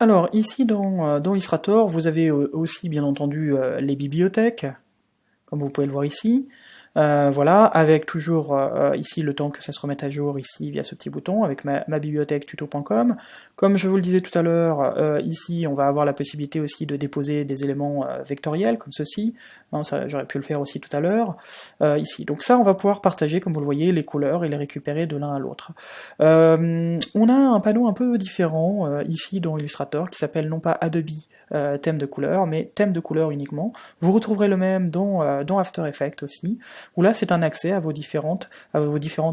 Alors ici dans Illustrator, vous avez aussi bien entendu les bibliothèques, comme vous pouvez le voir ici. Voilà, avec toujours ici le temps que ça se remette à jour ici via ce petit bouton, avec ma bibliothèque tuto.com. Comme je vous le disais tout à l'heure, ici on va avoir la possibilité aussi de déposer des éléments vectoriels comme ceci. Hein, ça, j'aurais pu le faire aussi tout à l'heure. Ici, donc ça on va pouvoir partager, comme vous le voyez, les couleurs et les récupérer de l'un à l'autre. On a un panneau un peu différent ici dans Illustrator qui s'appelle non pas Adobe thème de couleur, mais thème de couleur uniquement. Vous retrouverez le même dans After Effects aussi, où là c'est un accès à vos différents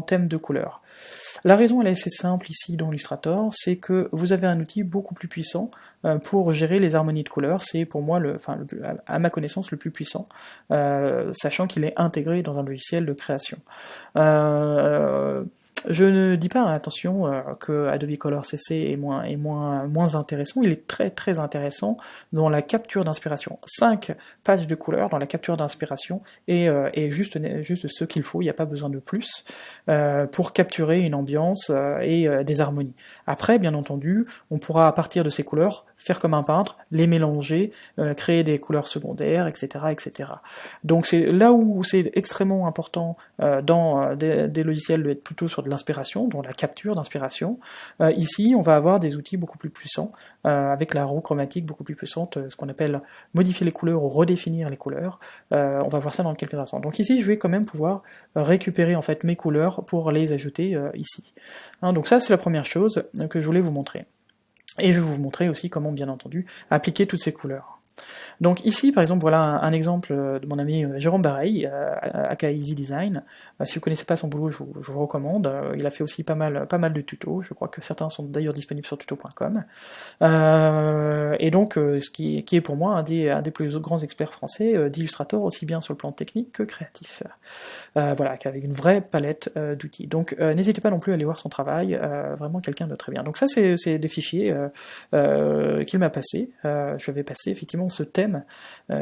thèmes de couleurs. La raison elle est assez simple ici dans Illustrator, c'est que vous avez un outil beaucoup plus puissant pour gérer les harmonies de couleurs. C'est pour moi, à ma connaissance, le plus puissant, sachant qu'il est intégré dans un logiciel de création. Je ne dis pas, attention, que Adobe Color CC est moins intéressant, il est très intéressant dans la capture d'inspiration. 5 pages de couleurs dans la capture d'inspiration est juste ce qu'il faut, il n'y a pas besoin de plus pour capturer une ambiance et des harmonies. Après, bien entendu, on pourra à partir de ces couleurs faire comme un peintre, les mélanger, créer des couleurs secondaires, etc. Donc c'est là où c'est extrêmement important dans des logiciels d'être plutôt sur de l'inspiration, dont la capture d'inspiration. Ici, on va avoir des outils beaucoup plus puissants, avec la roue chromatique beaucoup plus puissante, ce qu'on appelle modifier les couleurs ou redéfinir les couleurs. On va voir ça dans quelques instants. Donc ici, je vais quand même pouvoir récupérer en fait mes couleurs pour les ajouter ici. Hein, donc ça, c'est la première chose que je voulais vous montrer. Et je vais vous montrer aussi comment, bien entendu, appliquer toutes ces couleurs. Donc ici, par exemple, voilà un exemple de mon ami Jérôme Bareil, aka Easy Design. Si vous connaissez pas son boulot, je vous recommande. Il a fait aussi pas mal de tutos. Je crois que certains sont d'ailleurs disponibles sur tuto.com. Et donc, qui est pour moi un des plus grands experts français d'Illustrator, aussi bien sur le plan technique que créatif. Voilà, avec une vraie palette d'outils. Donc, n'hésitez pas non plus à aller voir son travail. Vraiment quelqu'un de très bien. Donc ça, c'est des fichiers qu'il m'a passé. Je vais passer effectivement ce thème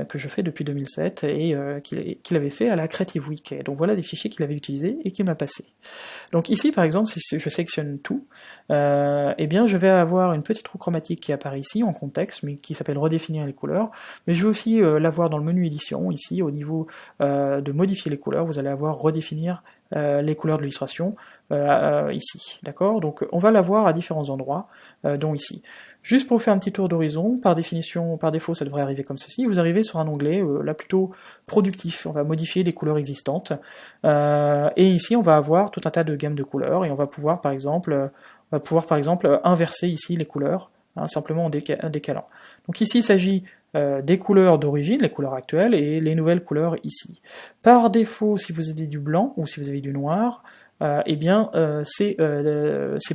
que je fais depuis 2007 et qu'il avait fait à la Creative Week. Et donc voilà des fichiers qu'il avait utilisés et qu'il m'a passé. Donc ici par exemple, si je sélectionne tout, eh bien je vais avoir une petite roue chromatique qui apparaît ici en contexte, mais qui s'appelle redéfinir les couleurs. Mais je vais aussi l'avoir dans le menu édition, ici au niveau de modifier les couleurs, vous allez avoir redéfinir les couleurs de l'illustration ici, d'accord? Donc on va l'avoir à différents endroits, dont ici. Juste pour vous faire un petit tour d'horizon, par défaut ça devrait arriver comme ceci, vous arrivez sur un onglet là plutôt productif, on va modifier les couleurs existantes, et ici on va avoir tout un tas de gammes de couleurs, et on va pouvoir par exemple inverser ici les couleurs, hein, simplement en décalant. Donc ici il s'agit des couleurs d'origine, les couleurs actuelles, et les nouvelles couleurs ici. Par défaut, si vous avez du blanc, ou si vous avez du noir, eh bien c'est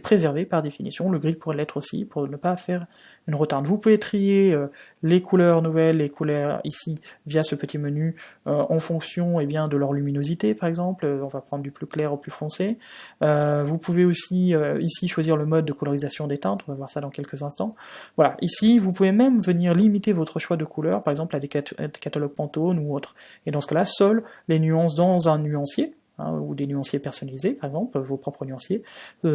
préservé par définition, le gris pourrait l'être aussi, pour ne pas faire une retarde. Vous pouvez trier les couleurs nouvelles, les couleurs ici, via ce petit menu, en fonction bien, de leur luminosité par exemple, on va prendre du plus clair au plus foncé. Vous pouvez aussi ici choisir le mode de colorisation des teintes, on va voir ça dans quelques instants. Voilà, ici vous pouvez même venir limiter votre choix de couleurs, par exemple à des catalogues Pantone ou autres. Et dans ce cas-là, seules les nuances dans un nuancier, ou des nuanciers personnalisés, par exemple, vos propres nuanciers,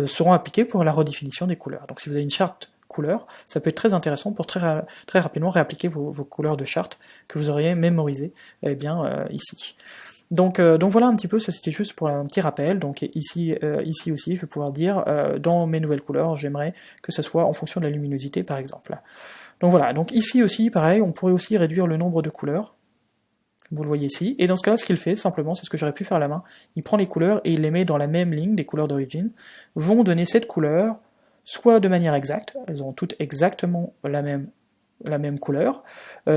seront appliqués pour la redéfinition des couleurs. Donc si vous avez une charte couleur, ça peut être très intéressant pour très rapidement réappliquer vos couleurs de charte que vous auriez mémorisées ici. Donc voilà un petit peu, ça c'était juste pour un petit rappel. Donc ici aussi, je vais pouvoir dire, dans mes nouvelles couleurs, j'aimerais que ce soit en fonction de la luminosité, par exemple. Donc voilà, donc ici aussi, pareil, on pourrait aussi réduire le nombre de couleurs. Vous le voyez ici, et dans ce cas-là, ce qu'il fait, simplement, c'est ce que j'aurais pu faire à la main, il prend les couleurs et il les met dans la même ligne des couleurs d'origine, vont donner cette couleur, soit de manière exacte, elles ont toutes exactement la même couleur,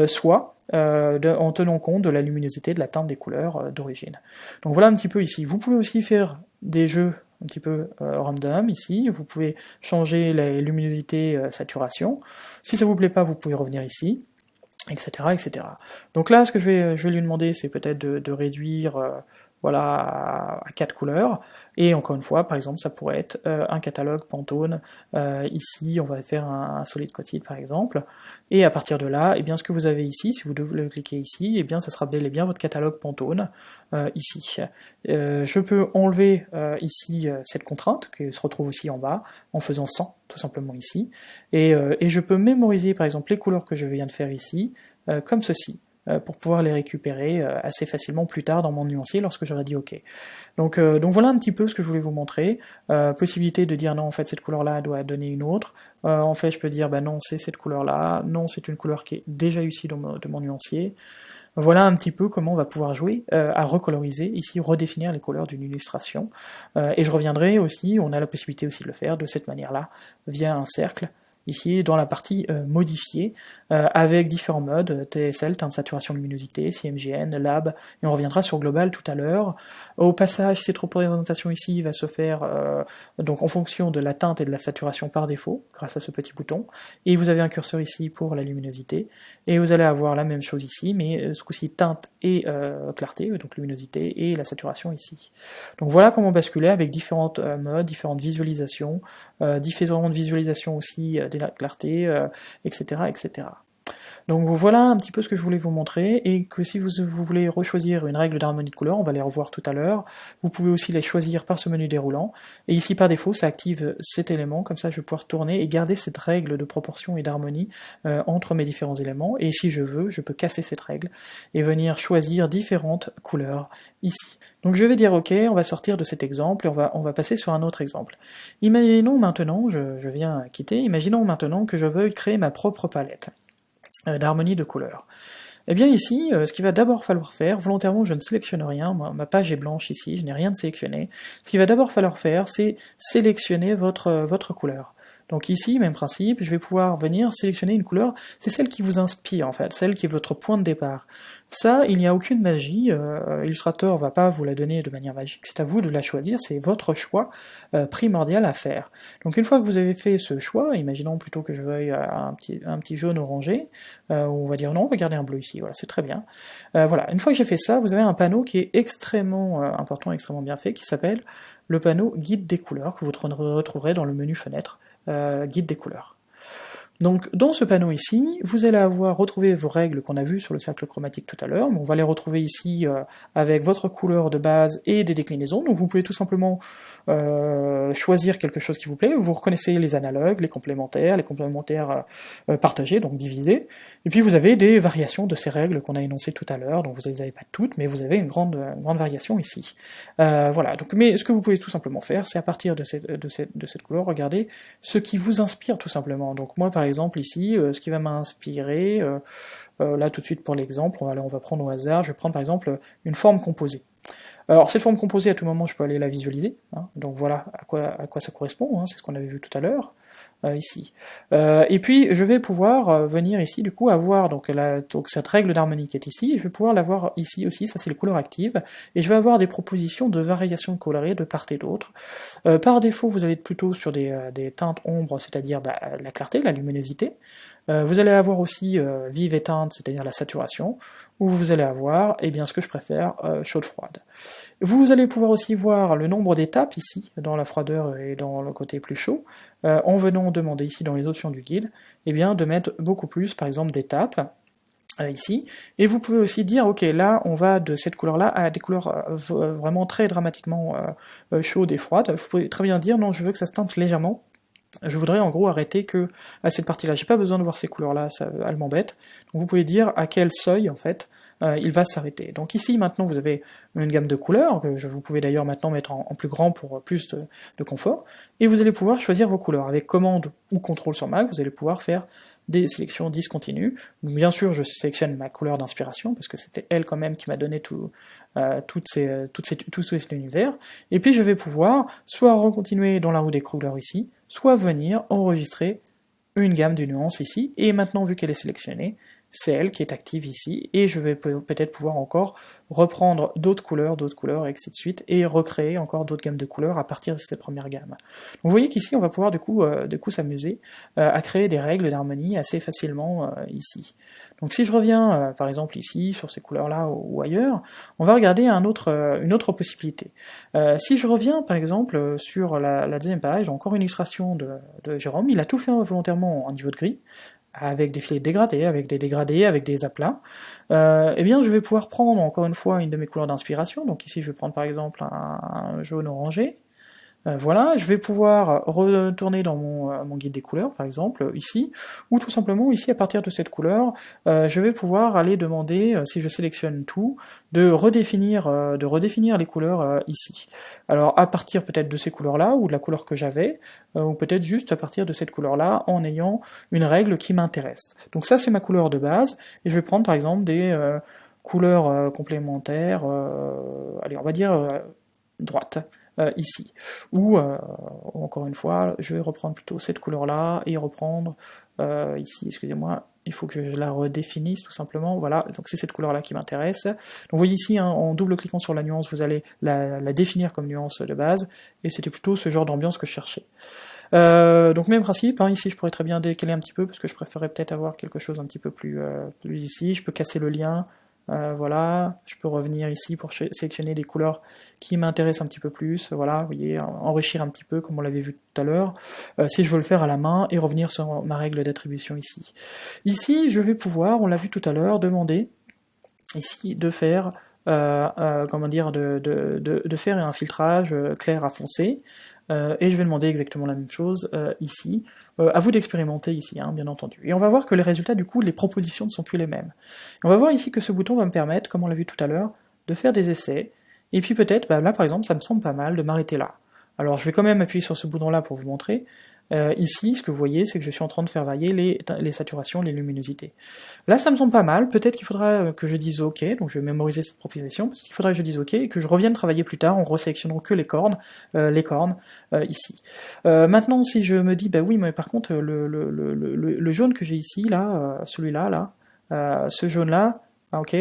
soit en tenant compte de la luminosité de la teinte des couleurs d'origine. Donc voilà un petit peu ici. Vous pouvez aussi faire des jeux un petit peu random ici, vous pouvez changer la luminosité, saturation, si ça vous plaît pas, vous pouvez revenir ici, etc. Donc là, ce que je vais lui demander, c'est peut-être de réduire voilà, à 4 couleurs, et encore une fois, par exemple, ça pourrait être un catalogue Pantone, ici on va faire un solide quotide par exemple, et à partir de là, eh bien, ce que vous avez ici, si vous le cliquez ici, eh bien, ça sera bel et bien votre catalogue Pantone, ici. Je peux enlever ici cette contrainte, qui se retrouve aussi en bas, en faisant 100, tout simplement ici, et je peux mémoriser par exemple les couleurs que je viens de faire ici, comme ceci, pour pouvoir les récupérer assez facilement plus tard dans mon nuancier lorsque j'aurai dit OK. Donc voilà un petit peu ce que je voulais vous montrer. Possibilité de dire non, en fait cette couleur-là doit donner une autre. En fait je peux dire bah non, c'est cette couleur-là, non, c'est une couleur qui est déjà issue de mon nuancier. Voilà un petit peu comment on va pouvoir jouer à recoloriser, ici redéfinir les couleurs d'une illustration. Et je reviendrai aussi, on a la possibilité aussi de le faire de cette manière-là, via un cercle, ici dans la partie modifiée, avec différents modes, TSL, teinte saturation luminosité, CMGN, Lab, et on reviendra sur Global tout à l'heure. Au passage, cette représentation ici va se faire donc en fonction de la teinte et de la saturation par défaut, grâce à ce petit bouton, et vous avez un curseur ici pour la luminosité, et vous allez avoir la même chose ici, mais ce coup-ci teinte et clarté, donc luminosité, et la saturation ici. Donc voilà comment basculer avec différentes modes, différentes visualisations, différentes visualisations aussi de la clarté, etc., etc. Donc voilà un petit peu ce que je voulais vous montrer, et que si vous voulez rechoisir une règle d'harmonie de couleur, on va les revoir tout à l'heure, vous pouvez aussi les choisir par ce menu déroulant, et ici par défaut ça active cet élément, comme ça je vais pouvoir tourner et garder cette règle de proportion et d'harmonie entre mes différents éléments, et si je veux, je peux casser cette règle, et venir choisir différentes couleurs ici. Donc je vais dire OK, on va sortir de cet exemple, et on va passer sur un autre exemple. Imaginons maintenant, je viens quitter, imaginons maintenant que je veuille créer ma propre palette d'harmonie de couleurs. Eh bien ici, ce qu'il va d'abord falloir faire, volontairement je ne sélectionne rien, ma page est blanche ici, je n'ai rien de sélectionné, ce qu'il va d'abord falloir faire, c'est sélectionner votre couleur. Donc ici, même principe, je vais pouvoir venir sélectionner une couleur, c'est celle qui vous inspire en fait, celle qui est votre point de départ. Ça, il n'y a aucune magie, Illustrator va pas vous la donner de manière magique, c'est à vous de la choisir, c'est votre choix primordial à faire. Donc une fois que vous avez fait ce choix, imaginons plutôt que je veuille un petit jaune orangé, on va dire non, on va garder un bleu ici, voilà, c'est très bien. Voilà, une fois que j'ai fait ça, vous avez un panneau qui est extrêmement important, extrêmement bien fait, qui s'appelle le panneau Guide des couleurs, que vous retrouverez dans le menu Fenêtre, Guide des couleurs. Donc dans ce panneau ici, vous allez avoir retrouvé vos règles qu'on a vues sur le cercle chromatique tout à l'heure, mais on va les retrouver ici avec votre couleur de base et des déclinaisons, donc vous pouvez tout simplement choisir quelque chose qui vous plaît, vous reconnaissez les analogues, les complémentaires partagés, donc divisés, et puis vous avez des variations de ces règles qu'on a énoncées tout à l'heure, donc vous ne les avez pas toutes, mais vous avez une grande variation ici. Voilà, donc, mais ce que vous pouvez tout simplement faire, c'est à partir de cette couleur, regarder ce qui vous inspire tout simplement. Donc moi par exemple ici, ce qui va m'inspirer, là tout de suite pour l'exemple, on va prendre au hasard, je vais prendre par exemple une forme composée. Alors cette forme composée, à tout moment je peux aller la visualiser, hein, donc voilà à quoi ça correspond, hein, c'est ce qu'on avait vu tout à l'heure, ici. Et puis je vais pouvoir venir ici du coup avoir donc cette règle d'harmonie qui est ici, je vais pouvoir l'avoir ici aussi, ça c'est les couleurs actives, et je vais avoir des propositions de variations colorées de part et d'autre. Par défaut vous allez être plutôt sur des teintes ombres, c'est-à-dire la clarté, la luminosité. Vous allez avoir aussi vive et teinte, c'est-à-dire la saturation, où vous allez avoir, eh bien, ce que je préfère, chaude-froide. Vous allez pouvoir aussi voir le nombre d'étapes ici, dans la froideur et dans le côté plus chaud, en venant demander ici dans les options du guide, eh bien, de mettre beaucoup plus, par exemple, d'étapes, ici, et vous pouvez aussi dire, ok, là, on va de cette couleur-là à des couleurs vraiment très dramatiquement chaudes et froides. Vous pouvez très bien dire, non, je veux que ça se teinte légèrement, je voudrais en gros arrêter que à cette partie-là. J'ai pas besoin de voir ces couleurs-là, elles m'embêtent. Donc vous pouvez dire à quel seuil, en fait, il va s'arrêter. Donc ici, maintenant, vous avez une gamme de couleurs, que vous pouvez d'ailleurs maintenant mettre en plus grand pour plus de confort, et vous allez pouvoir choisir vos couleurs. Avec commande ou contrôle sur Mac, vous allez pouvoir faire des sélections discontinues. Donc, bien sûr, je sélectionne ma couleur d'inspiration, parce que c'était elle quand même qui m'a donné tout cet univers, et puis je vais pouvoir soit recontinuer dans la roue des couleurs ici, soit venir enregistrer une gamme de nuances ici, et maintenant vu qu'elle est sélectionnée, c'est elle qui est active ici, et je vais peut-être pouvoir encore reprendre d'autres couleurs, et ainsi de suite, et recréer encore d'autres gammes de couleurs à partir de cette première gamme. Donc vous voyez qu'ici, on va pouvoir du coup s'amuser à créer des règles d'harmonie assez facilement ici. Donc si je reviens par exemple ici, sur ces couleurs-là ou ailleurs, on va regarder une autre possibilité. Si je reviens par exemple sur la deuxième page, encore une illustration de Jérôme, il a tout fait volontairement en niveau de gris, avec des filets dégradés, avec des aplats, eh bien je vais pouvoir prendre encore une fois une de mes couleurs d'inspiration, donc ici je vais prendre par exemple un jaune orangé, voilà, je vais pouvoir retourner dans mon guide des couleurs, par exemple, ici, ou tout simplement, ici, à partir de cette couleur, je vais pouvoir aller demander, si je sélectionne tout, de redéfinir les couleurs ici. Alors, à partir peut-être de ces couleurs-là, ou de la couleur que j'avais, ou peut-être juste à partir de cette couleur-là, en ayant une règle qui m'intéresse. Donc ça, c'est ma couleur de base, et je vais prendre, par exemple, des couleurs complémentaires, allez, on va dire droite. Ici. Ou, encore une fois, je vais reprendre plutôt cette couleur-là, et reprendre ici, excusez-moi, il faut que je la redéfinisse tout simplement, voilà, donc c'est cette couleur-là qui m'intéresse. Donc vous voyez ici, hein, en double-cliquant sur la nuance, vous allez la définir comme nuance de base, et c'était plutôt ce genre d'ambiance que je cherchais. Donc même principe, hein, ici je pourrais très bien décaler un petit peu, parce que je préférerais peut-être avoir quelque chose un petit peu plus ici, je peux casser le lien, voilà, je peux revenir ici pour sélectionner des couleurs qui m'intéressent un petit peu plus, voilà, vous voyez, enrichir un petit peu comme on l'avait vu tout à l'heure, si je veux le faire à la main, et revenir sur ma règle d'attribution ici. Ici, je vais pouvoir, on l'a vu tout à l'heure, demander ici de faire comment dire, de faire un filtrage clair à foncé, et je vais demander exactement la même chose ici. À vous d'expérimenter ici, hein, bien entendu. Et on va voir que les résultats, du coup, les propositions ne sont plus les mêmes. Et on va voir ici que ce bouton va me permettre, comme on l'a vu tout à l'heure, de faire des essais, et puis peut-être, bah, là par exemple, ça me semble pas mal de m'arrêter là. Alors je vais quand même appuyer sur ce bouton-là pour vous montrer. Ici, ce que vous voyez, c'est que je suis en train de faire varier les saturations, les luminosités. Là, ça me semble pas mal, peut-être qu'il faudra que je dise OK, donc je vais mémoriser cette proposition, peut-être qu'il faudra que je dise OK, et que je revienne travailler plus tard en resélectionnant que les cornes ici. Maintenant, si je me dis, bah oui, mais par contre, le jaune que j'ai ici, là, celui-là, là, ce jaune-là, ok,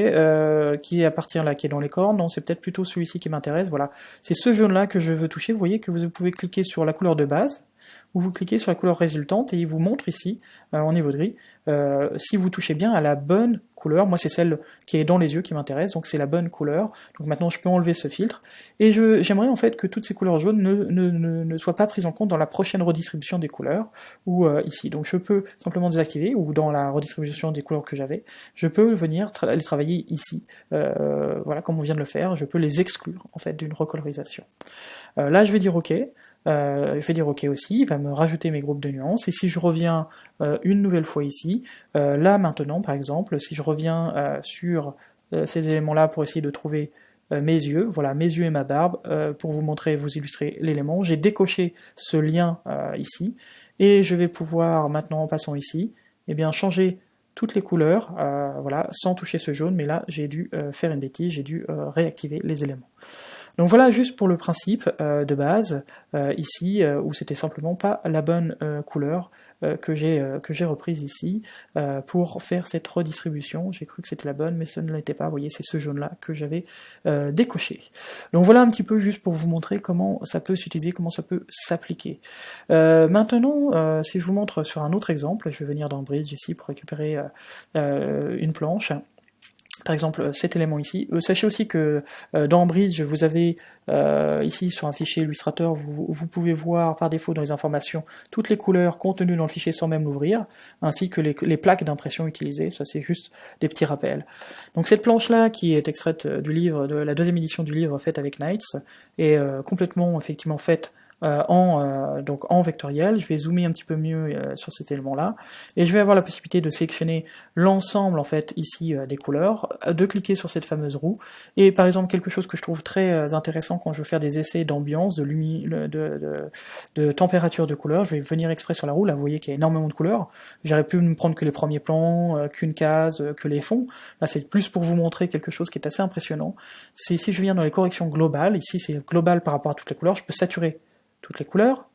qui appartient là, qui est dans les cornes, non, c'est peut-être plutôt celui-ci qui m'intéresse, voilà. C'est ce jaune-là que je veux toucher, vous voyez que vous pouvez cliquer sur la couleur de base, ou vous cliquez sur la couleur résultante, et il vous montre ici, en niveau de gris, si vous touchez bien à la bonne couleur. Moi c'est celle qui est dans les yeux qui m'intéresse, donc c'est la bonne couleur, donc maintenant je peux enlever ce filtre, et j'aimerais en fait que toutes ces couleurs jaunes ne soient pas prises en compte dans la prochaine redistribution des couleurs, ou ici, donc je peux simplement désactiver, ou dans la redistribution des couleurs que j'avais, je peux venir les travailler ici, voilà, comme on vient de le faire, je peux les exclure en fait d'une recolorisation. Là je vais dire OK, je vais dire OK aussi, il va me rajouter mes groupes de nuances, et si je reviens une nouvelle fois ici, là maintenant par exemple, si je reviens sur ces éléments-là pour essayer de trouver mes yeux, voilà, mes yeux et ma barbe, pour vous montrer, vous illustrer l'élément, j'ai décoché ce lien ici, et je vais pouvoir maintenant, en passant ici, eh bien changer toutes les couleurs, voilà, sans toucher ce jaune, mais là j'ai dû faire une bêtise, j'ai dû réactiver les éléments. Donc voilà, juste pour le principe de base, ici, où c'était simplement pas la bonne couleur que j'ai reprise ici, pour faire cette redistribution. J'ai cru que c'était la bonne, mais ça ne l'était pas. Vous voyez, c'est ce jaune-là que j'avais décoché. Donc voilà un petit peu juste pour vous montrer comment ça peut s'utiliser, comment ça peut s'appliquer. Maintenant, si je vous montre sur un autre exemple, je vais venir dans Bridge ici pour récupérer une planche. Par exemple, cet élément ici. Sachez aussi que dans Bridge, vous avez ici sur un fichier Illustrator, vous pouvez voir par défaut dans les informations toutes les couleurs contenues dans le fichier sans même l'ouvrir, ainsi que les plaques d'impression utilisées. Ça, c'est juste des petits rappels. Donc cette planche-là, qui est extraite du livre, de la deuxième édition du livre faite avec Knights, est complètement effectivement faite donc en vectoriel. Je vais zoomer un petit peu mieux sur cet élément-là, et je vais avoir la possibilité de sélectionner l'ensemble en fait ici des couleurs, de cliquer sur cette fameuse roue, et par exemple quelque chose que je trouve très intéressant quand je veux faire des essais d'ambiance, de température de couleurs, je vais venir exprès sur la roue, là vous voyez qu'il y a énormément de couleurs, j'aurais pu me prendre que les premiers plans, qu'une case, que les fonds, là c'est plus pour vous montrer quelque chose qui est assez impressionnant. Si je viens dans les corrections globales, ici c'est global par rapport à toutes les couleurs, je peux saturer toutes les couleurs,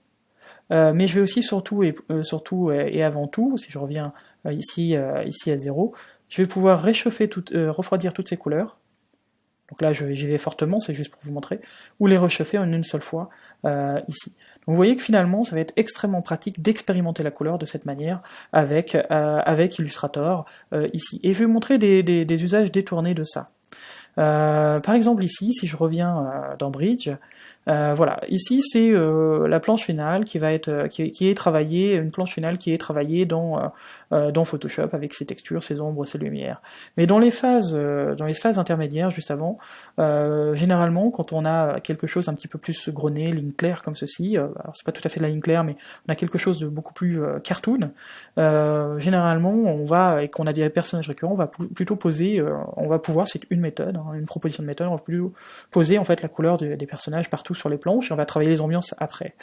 mais je vais aussi surtout et avant tout, si je reviens ici à 0, je vais pouvoir refroidir toutes ces couleurs. Donc là, j'y vais fortement, c'est juste pour vous montrer, ou les réchauffer en une seule fois ici. Donc vous voyez que finalement, ça va être extrêmement pratique d'expérimenter la couleur de cette manière avec Illustrator ici. Et je vais vous montrer des usages détournés de ça. Par exemple ici, si je reviens dans Bridge, voilà, ici c'est la planche finale qui va être qui est travaillée, une planche finale qui est travaillée dans Photoshop avec ses textures, ses ombres, ses lumières. Mais dans les phases intermédiaires, juste avant, généralement quand on a quelque chose un petit peu plus grené, ligne claire comme ceci, alors c'est pas tout à fait de la ligne claire, mais on a quelque chose de beaucoup plus cartoon. Généralement, et qu'on a des personnages récurrents, on va plutôt poser, on va pouvoir, c'est une méthode, hein, une proposition de méthode, on va plutôt poser en fait la couleur des personnages partout sur les planches et on va travailler les ambiances après.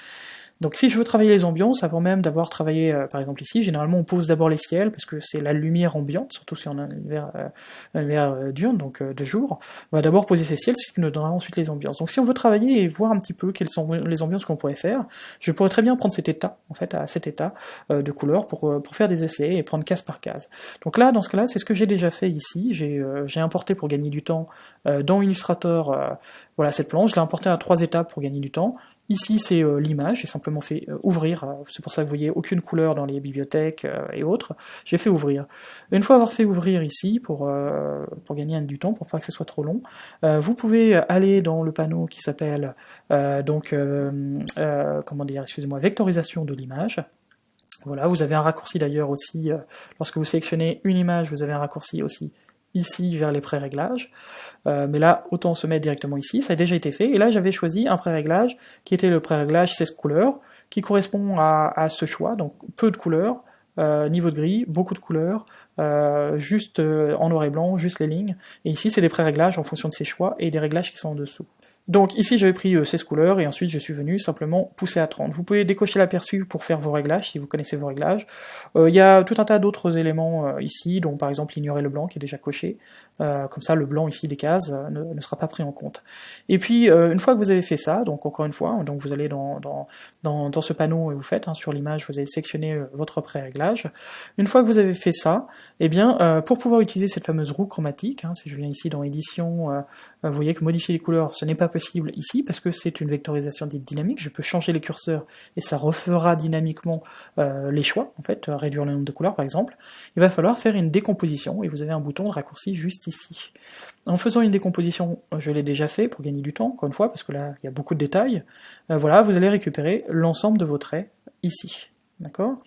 Donc si je veux travailler les ambiances, avant même d'avoir travaillé, par exemple ici, généralement on pose d'abord les ciels, parce que c'est la lumière ambiante, surtout si on a un hiver diurne, donc de jour, on va d'abord poser ces ciels, ce qui nous donnera ensuite les ambiances. Donc si on veut travailler et voir un petit peu quelles sont les ambiances qu'on pourrait faire, je pourrais très bien prendre cet état, en fait, à cet état de couleur, pour faire des essais et prendre case par case. Donc là, dans ce cas-là, c'est ce que j'ai déjà fait ici, j'ai importé pour gagner du temps dans Illustrator, voilà cette planche, je l'ai importé à 3 étapes pour gagner du temps. Ici, c'est l'image, j'ai simplement fait ouvrir, c'est pour ça que vous voyez aucune couleur dans les bibliothèques et autres, j'ai fait ouvrir. Une fois avoir fait ouvrir ici, pour gagner du temps, pour pas que ce soit trop long, vous pouvez aller dans le panneau qui s'appelle, comment dire, excusez-moi, vectorisation de l'image. Voilà, vous avez un raccourci d'ailleurs aussi, lorsque vous sélectionnez une image, vous avez un raccourci aussi ici vers les pré-réglages, mais là autant se mettre directement ici, ça a déjà été fait, et là j'avais choisi un pré-réglage qui était le pré-réglage 16 couleurs, qui correspond à ce choix, donc peu de couleurs, niveau de gris, beaucoup de couleurs, juste en noir et blanc, juste les lignes, et ici c'est des pré-réglages en fonction de ces choix, et des réglages qui sont en dessous. Donc ici j'avais pris 16 couleurs et ensuite je suis venu simplement pousser à 30. Vous pouvez décocher l'aperçu pour faire vos réglages si vous connaissez vos réglages. Il y a tout un tas d'autres éléments ici, dont par exemple ignorer le blanc qui est déjà coché. Comme ça le blanc ici des cases ne sera pas pris en compte. Et puis une fois que vous avez fait ça, donc encore une fois, donc vous allez dans ce panneau et vous faites, sur l'image vous allez sélectionner votre pré-réglage. Une fois que vous avez fait ça, eh bien pour pouvoir utiliser cette fameuse roue chromatique, si je viens ici dans édition, vous voyez que modifier les couleurs ce n'est pas possible ici parce que c'est une vectorisation dite dynamique, je peux changer les curseurs et ça refera dynamiquement les choix, en fait, réduire le nombre de couleurs par exemple. Il va falloir faire une décomposition et vous avez un bouton de raccourci juste ici. En faisant une décomposition, je l'ai déjà fait pour gagner du temps, encore une fois, parce que là il y a beaucoup de détails, voilà, vous allez récupérer l'ensemble de vos traits ici. D'accord ?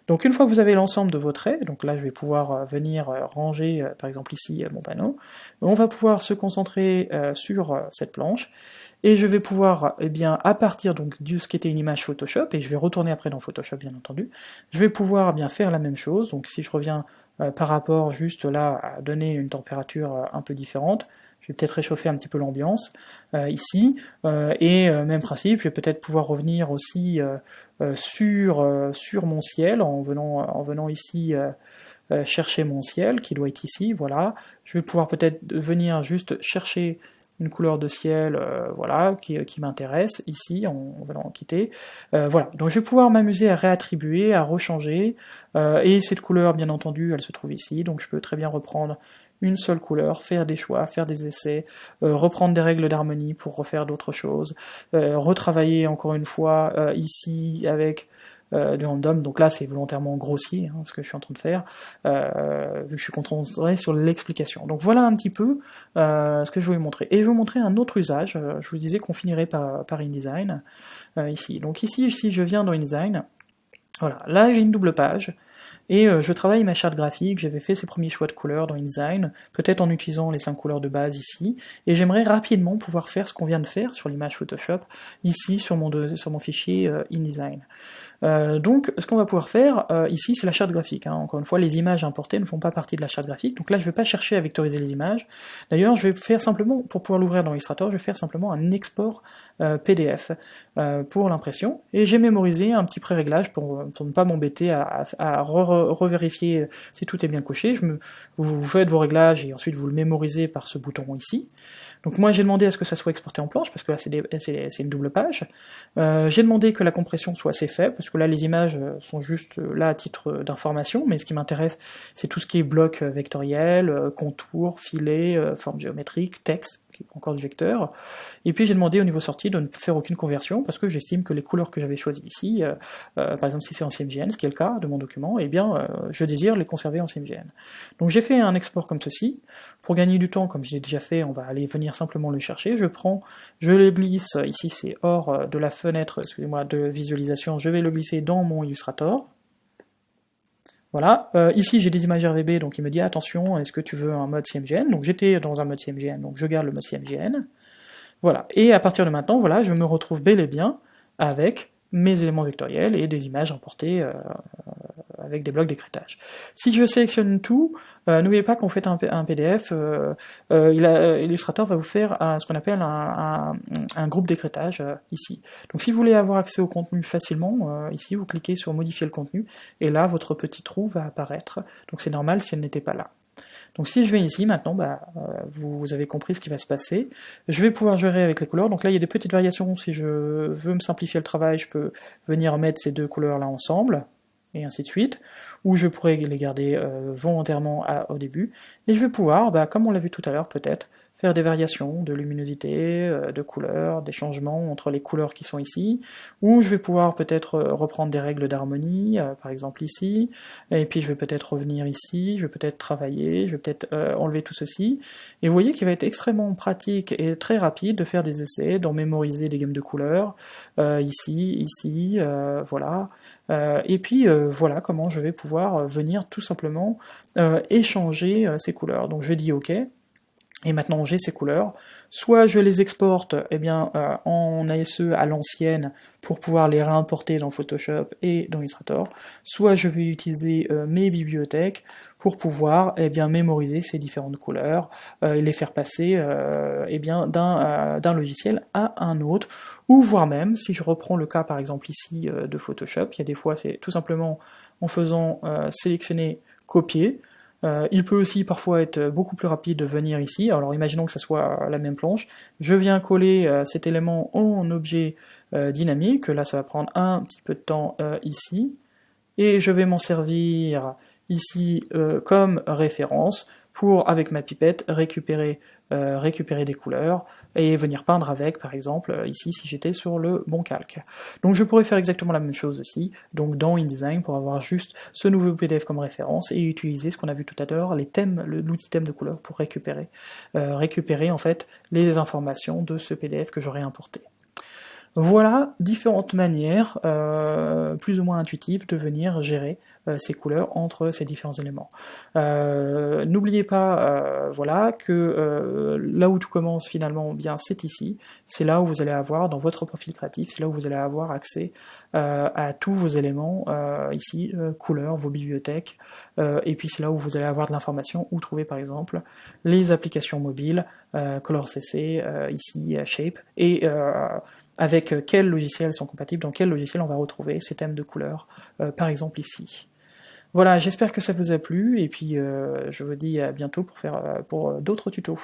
Donc une fois que vous avez l'ensemble de vos traits, donc là je vais pouvoir venir ranger par exemple ici mon panneau, on va pouvoir se concentrer sur cette planche, et je vais pouvoir, eh bien, à partir donc de ce qui était une image Photoshop, et je vais retourner après dans Photoshop bien entendu, je vais pouvoir bien faire la même chose, donc si je reviens par rapport juste là à donner une température un peu différente, je vais peut-être réchauffer un petit peu l'ambiance ici, et même principe, je vais peut-être pouvoir revenir aussi sur mon ciel, en venant ici chercher mon ciel, qui doit être ici, voilà. Je vais pouvoir peut-être venir juste chercher une couleur de ciel, voilà, qui m'intéresse, ici, en venant en quitter. Voilà, donc je vais pouvoir m'amuser à réattribuer, à rechanger, et cette couleur, bien entendu, elle se trouve ici, donc je peux très bien reprendre une seule couleur, faire des choix, faire des essais, reprendre des règles d'harmonie pour refaire d'autres choses, retravailler encore une fois ici avec du random, donc là c'est volontairement grossier ce que je suis en train de faire, je suis concentré sur l'explication. Donc voilà un petit peu ce que je voulais montrer. Et je vais vous montrer un autre usage, je vous disais qu'on finirait par InDesign, ici. Donc ici, si je viens dans InDesign, voilà, là j'ai une double page, et je travaille ma charte graphique, j'avais fait ces premiers choix de couleurs dans InDesign, peut-être en utilisant les 5 couleurs de base ici, et j'aimerais rapidement pouvoir faire ce qu'on vient de faire sur l'image Photoshop, ici sur mon fichier InDesign. Donc ce qu'on va pouvoir faire ici c'est la charte graphique, encore une fois les images importées ne font pas partie de la charte graphique, donc là je ne vais pas chercher à vectoriser les images, d'ailleurs je vais faire simplement, pour pouvoir l'ouvrir dans Illustrator, je vais faire simplement un export PDF pour l'impression, et j'ai mémorisé un petit pré-réglage pour ne pas m'embêter à revérifier si tout est bien coché. Vous faites vos réglages et ensuite vous le mémorisez par ce bouton ici. Donc moi j'ai demandé à ce que ça soit exporté en planche, parce que là c'est une double page. J'ai demandé que la compression soit assez faible, parce que là les images sont juste là à titre d'information, mais ce qui m'intéresse c'est tout ce qui est bloc vectoriel, contour, filet, forme géométrique, texte, qui est encore du vecteur. Et puis j'ai demandé au niveau sortie de ne faire aucune conversion, parce que j'estime que les couleurs que j'avais choisies ici, par exemple si c'est en CMJN, ce qui est le cas de mon document, eh bien je désire les conserver en CMJN. Donc j'ai fait un export comme ceci. Pour gagner du temps, comme je l'ai déjà fait, on va aller venir simplement le chercher. Je le glisse, ici c'est hors de la fenêtre, excusez-moi, de visualisation, je vais le glisser dans mon Illustrator. Voilà, ici j'ai des images RVB, donc il me dit attention, est-ce que tu veux un mode CMJN? Donc j'étais dans un mode CMJN, donc je garde le mode CMJN. Voilà, et à partir de maintenant, voilà, je me retrouve bel et bien avec mes éléments vectoriels et des images importées avec des blocs d'écrêtage. Si je sélectionne tout, n'oubliez pas qu'on fait un PDF, Illustrator va vous faire ce qu'on appelle un groupe d'écrêtage ici. Donc si vous voulez avoir accès au contenu facilement, ici vous cliquez sur modifier le contenu, et là votre petit trou va apparaître, donc c'est normal si elle n'était pas là. Donc si je vais ici maintenant, vous avez compris ce qui va se passer. Je vais pouvoir gérer avec les couleurs, donc là il y a des petites variations, si je veux me simplifier le travail, je peux venir mettre ces deux couleurs là ensemble, et ainsi de suite, ou je pourrais les garder volontairement au début, et je vais pouvoir, comme on l'a vu tout à l'heure peut-être, faire des variations de luminosité, de couleurs, des changements entre les couleurs qui sont ici, ou je vais pouvoir peut-être reprendre des règles d'harmonie, par exemple ici, et puis je vais peut-être revenir ici, je vais peut-être travailler, je vais peut-être enlever tout ceci, et vous voyez qu'il va être extrêmement pratique et très rapide de faire des essais, d'en mémoriser des gammes de couleurs, ici, voilà, et puis voilà comment je vais pouvoir venir tout simplement échanger ces couleurs. Donc je dis OK, et maintenant j'ai ces couleurs, soit je les exporte en ASE à l'ancienne pour pouvoir les réimporter dans Photoshop et dans Illustrator, soit je vais utiliser mes bibliothèques pour pouvoir mémoriser ces différentes couleurs et les faire passer d'un logiciel à un autre, ou voire même, si je reprends le cas par exemple ici de Photoshop, il y a des fois c'est tout simplement en faisant sélectionner, copier. Il peut aussi parfois être beaucoup plus rapide de venir ici, alors imaginons que ça soit la même planche, je viens coller cet élément en objet dynamique, là ça va prendre un petit peu de temps ici, et je vais m'en servir ici comme référence pour, avec ma pipette, récupérer des couleurs et venir peindre avec, par exemple, ici, si j'étais sur le bon calque. Donc je pourrais faire exactement la même chose aussi, donc dans InDesign, pour avoir juste ce nouveau PDF comme référence, et utiliser ce qu'on a vu tout à l'heure, les thèmes, l'outil thème de couleur, pour récupérer en fait les informations de ce PDF que j'aurais importé. Voilà différentes manières, plus ou moins intuitives, de venir gérer ces couleurs entre ces différents éléments. N'oubliez pas que là où tout commence finalement, bien c'est ici, c'est là où vous allez avoir, dans votre profil créatif, c'est là où vous allez avoir accès à tous vos éléments, ici, couleurs, vos bibliothèques, et puis c'est là où vous allez avoir de l'information, où trouver par exemple les applications mobiles, Color CC, ici Shape, et avec quels logiciels sont compatibles, dans quel logiciel on va retrouver ces thèmes de couleurs, par exemple ici. Voilà, j'espère que ça vous a plu, et puis je vous dis à bientôt pour d'autres tutos.